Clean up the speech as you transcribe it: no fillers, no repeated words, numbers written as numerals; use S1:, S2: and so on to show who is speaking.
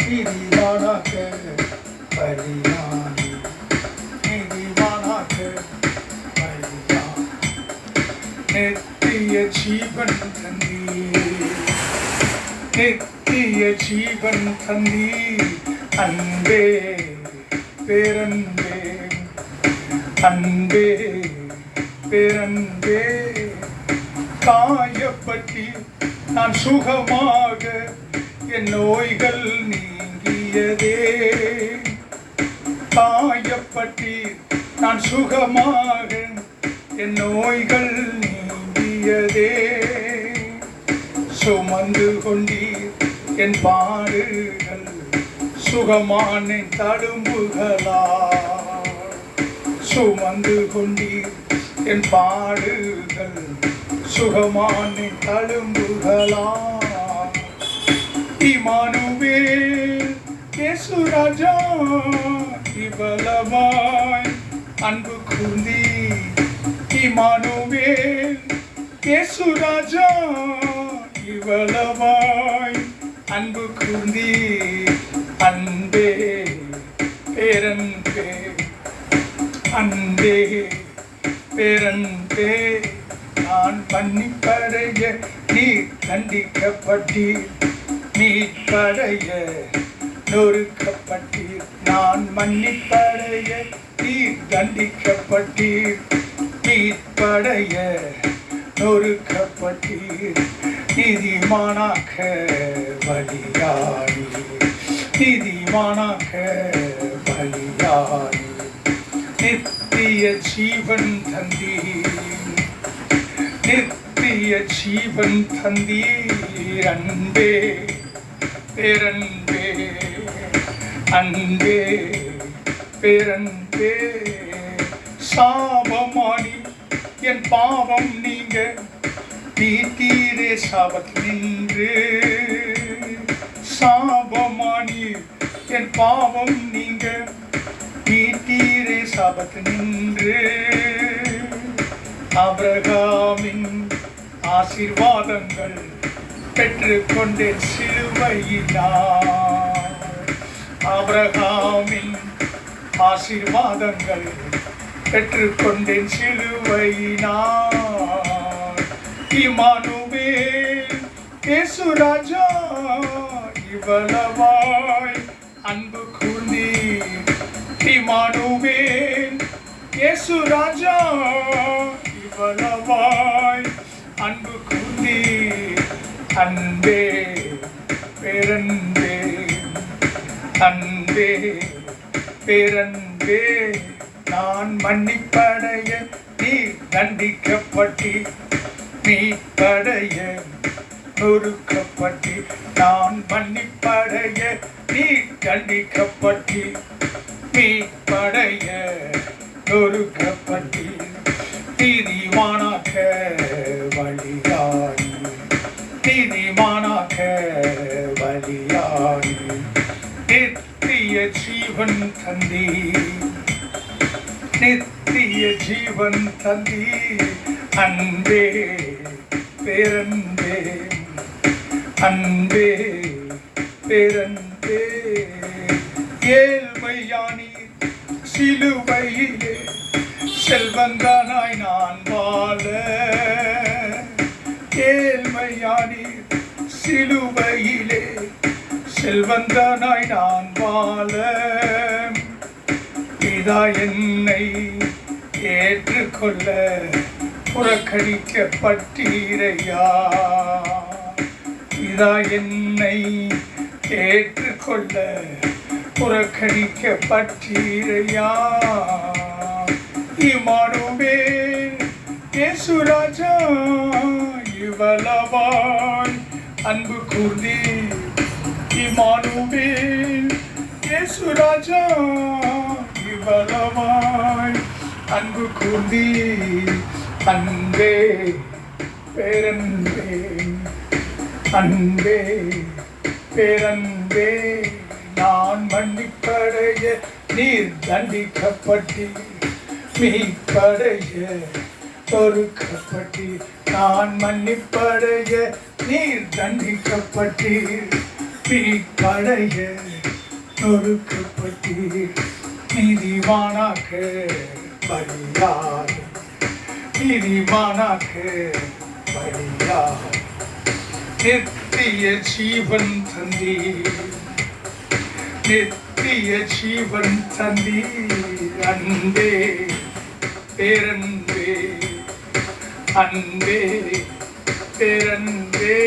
S1: நீதிமானாக பலியானி, நீதிமானாக பலியானி, நித்திய ஜீவன் தந்தீர், நித்திய ஜீவன் தந்தீர். அன்பே பேரன்பே, அன்பே பேரன்பே, காயப்பட்டி நான் சுகமாக என் நோய்கள் நீங்கியதே, காயப்பட்டி நான் சுகமாக என் நோய்கள் நீங்கியதே. சுமந்து கொண்டீர் என் பாடுகள், சுகமான தழும்புகளா, சுமந்து கொண்டீர் என் பாடுகள், சுகமான தழும்புகளா. இம்மானுவேல் இயேசு ராஜா, இவ்வளவாய் அன்பு கூர்ந்தீ. இம்மானுவேல் இயேசு ராஜா, இவ்வளவாய் அன்பு கூர்ந்தீ. அன்பே பேரன்பே, அன்பே பேரன்பே, நான் மன்னிப்படைய நீ தண்டிக்கப்பட்டீர், மீட்படைய நொறுக்கப்பட்டீர். நான் மன்னிப்படைய நீ தண்டிக்கப்பட்டீர், மீட்படைய நொறுக்கப்பட்டீர். நீதிமானாக பலியானி, நீதிமானாக பலியானி, நித்திய ஜீவன் தந்தீர், நித்திய ஜீவன் தந்தீர். அன்பே பேரன்பே, அன்பே பேரன்பே, சாபமானி என் பாவம் நீங்க நீத்தீரே சாபத்தில் நின்று. சாபமானி என் பாவம் நீங்க நீத்தீரே சாபத்தில் நின்று. ஆபிரகாமின் ஆசீர்வாதங்கள் பெற்றுக்கொண்டேன் சிலுவையினால், ஆபிரகாமின் ஆசீர்வாதங்கள் பெற்றுக்கொண்டேன் சிலுவையினால். இம்மானுவேல் இயேசு ராஜா, இவ்வளவாய் அன்பு கூர்ந்தீர். இம்மானுவேல் இயேசு ராஜா, இவ்வளவாய் அன்பு கூர்ந்தீர். அன்பே பேரன்பே, அன்பே பேரன்பே, நான் மன்னிப்படைய நீ தண்டிக்கப்பட்டீர், மீட்படைய நொறுக்கப்பட்டீர். நான் மன்னிப்படைய நீ தண்டிக்கப்பட்டீர், மீட்படைய நொறுக்கப்பட்டீர். நீதிமானாக பலியானி, நீதிமானாக பலியானி, நித்திய ஜீவன் தந்தீர், நித்திய ஜீவன் தந்தீர். அன்பே பேரன்பே, அன்பே பேரன்பே, ஏழ்மையானீர் சிலுவையிலே செல்வந்தானாய் நான் வாழ. ஏழ்மையானீர் சிலுவையிலே செல்வந்தானாய் நான் வாழ. இதா என்னை ஏற்றுக்கொள்ள புறக்கணிக்கப்பட்டீரையா, இதா என்னை ஏற்றுக்கொள்ள புறக்கணிக்கப்பட்டீரையா. இம்மானுவேல் இயேசு ராஜா, இவ்வளவாய் அன்பு கூர்ந்தீர். இம்மானுவேல் இயேசு ராஜா, இவ்வளவாய் அன்பு கூர்ந்தீர். அன்பே பேரன்பே, அன்பே பேரன்பே, நான் மன்னிப்படைய நீர் தண்டிக்கப்பட்டீர், மீட்படைய நொறுக்கப்பட்டீர். நான் மன்னிப்படைய நீர் தண்டிக்கப்பட்டீர், மீட்படைய நொறுக்கப்பட்டீர் நீதிமானாக்க பலியாக நீதிமானாக்க பலியாக நித்திய ஜீவன் தந்தீர் நித்திய ஜீவன் தந்தீர் அன்பே பேரன்பே அன்பே பேரன்பே